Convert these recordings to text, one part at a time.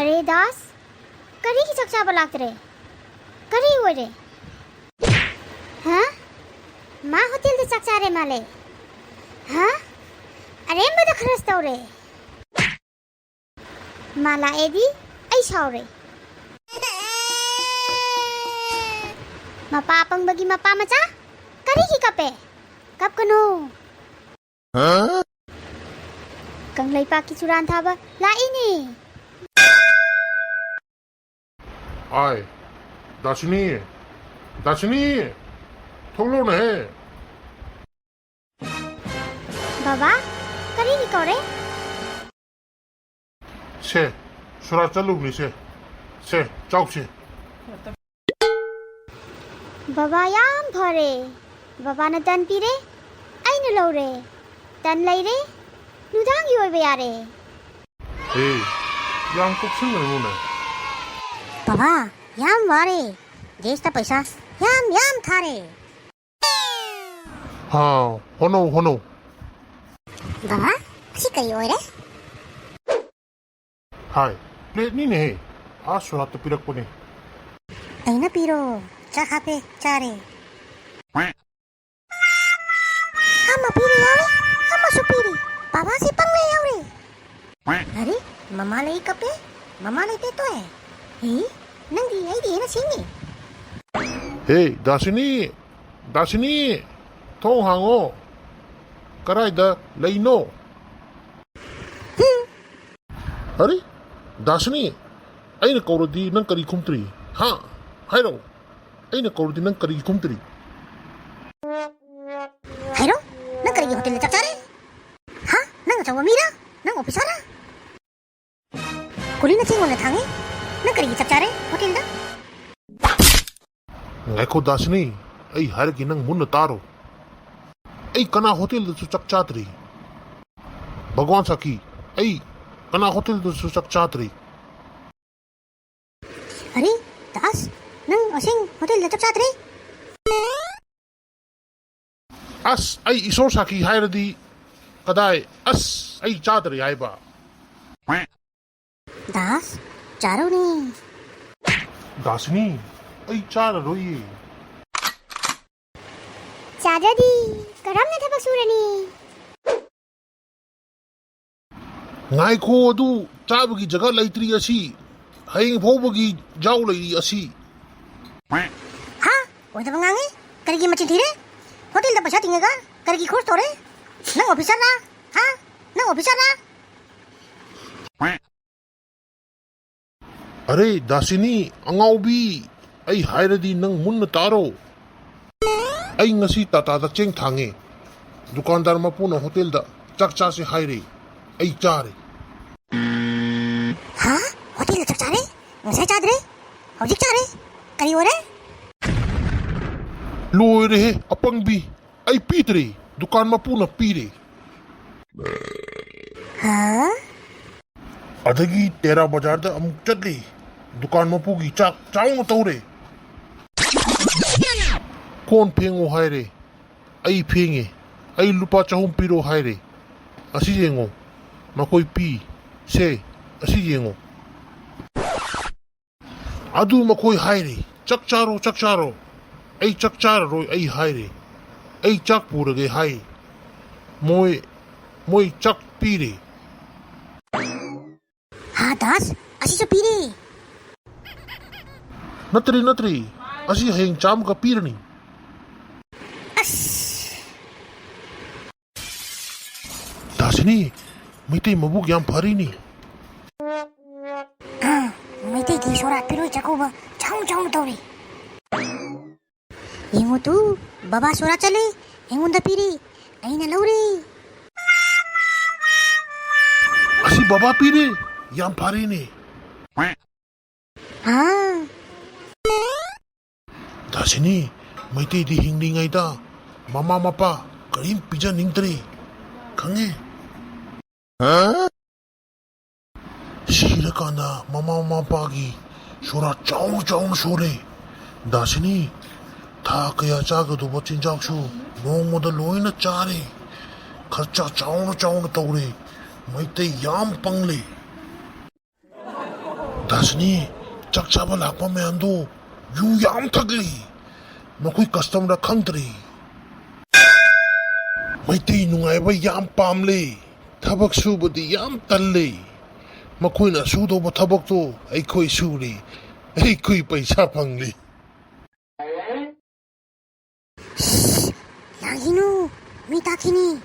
अरे दास करी की चक्चा बलात रे करी हुए रे हाँ माँ होती तो चक्चा रे माले हाँ अरे मैं तो खरस्ता रे माला एदी ऐसा रे मपा पंग बगी मपा मचा करी की कपे कब कनो हाँ कंगलाई पाकी चुरान था बा लाई नी आय दाशिनी दाशिनी थोलो ने बाबा करी नी करे से सुरा चलू नी से चौक से बाबा याम भरे बाबा ने तन पीरे आई न लो रे तन लाई रे नुदांगी होय बे यारे ए याम कुछ नहीं होने बाबा याम वारे देश ता पैसा याम थारे हाँ होनो बाबा सी करी होय रे हाय प्लेट नहीं ने आ सुरा तो पिरक पने आई न पीरो चा खापे चारे हम पीरे यारे हम सुपीरी बाबा से पंगले यारे अरे मम्मा ले कपे मम्मा लेते तो है ही नंगी आई दी ना सिंगी हे दाशिनी थो हांगो कराई द लेनो अरे दाशिनी अइन कौरदी नंग करी खुमत्री हाँ हायरो अइन कौरदी नंग करी खुमत्री हायरो नंग करी होटल ले चचारे हाँ नंग चावा मीरा नंग ऑफिसरा कुली न चिंगो ने थांगे नंग करी चचारे होटल दा ngako dasni ai har gi nang mun taro ai kana hotel du chak chatri bhagwan saki ai kana hotel du chak chatri अरे दास नंग असिंग होटल ले चक चात्रे as ai isor saki hairadi kadai as ai chatri ai ba दास चारो ने dasni ai char roi चारदी करम ने थबक सुरनी ngaiko adu chabagi jaga laitri asi haing phobagi jaw lai asi हाँ वो तो मंगांगे करगी मची थीरे होटल दा पैसा तिंगेगा करगी खोज तोरे नंग ऑफिसर ना हाँ नंग ऑफिसर ना अरे दासिनी अंगाउबी ai hairadi nang mun taro ai ngasi tata da cheng thange dukandar mapuna hotel da chak cha se haire ai chare हाँ होटल चक चारे नसे चादरे हौजिक चारे करी ओरे loire he apang bi ai pitre dukan mapuna pire हाँ adagi tera bazar da amuk chatli dukan mapugi chak chaung tawre kon phengo haire ai phenge ai lupa chahum piro haire asi yengo makoi pi se asi yengo adu makoi haire chak charo ai chak char roi ai haire ai chak purage hai moi chak pire हाँ दास असी जो पीरे natri asi heng cham ka pirni dasini mitai mabuk yam phari ni हाँ मैं ते की सोरा पिरो चकोबा चाऊ तोरे हिंगो तू बाबा सोरा चले हिंगो दा पीरे आई न लौरे asi baba pire yam phari ni हाँ dasini mitai di hingni ngai da mama mapa karim pija ningtri khange shira kana mama mapa gi shora chau shore dasini tha kaya chaga du bachin jakshu nong da loina chare kharcha chau tawre mitai yam pangle दासनी चक चाबा लाकपा मैंदो यू याम थकली मकोई customer खंगतरी मैतई नुंगाइबा याम पामले थबक सुबदी याम तल्ले मकोइना सुदोबा थबकतो अइखोई सुरी अइखोई पैसा फंगली Langinu, mita kini.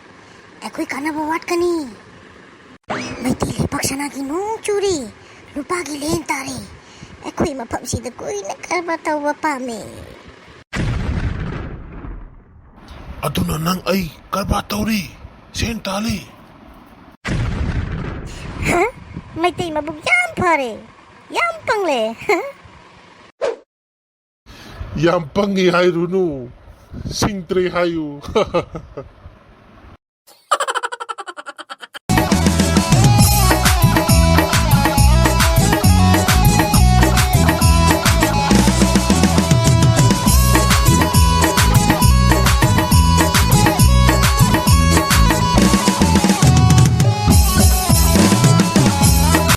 Ekoi kana bawat kani. Mai tile paksana kinu curi. Lupa gilen tari. Ekoi mapam si koi na karba tau bapa me. aduna nang ai karba tauri sen tali Huh? Mai tei mabuk yam pare. Yam pangle. yam pangi hai runu singtre hayu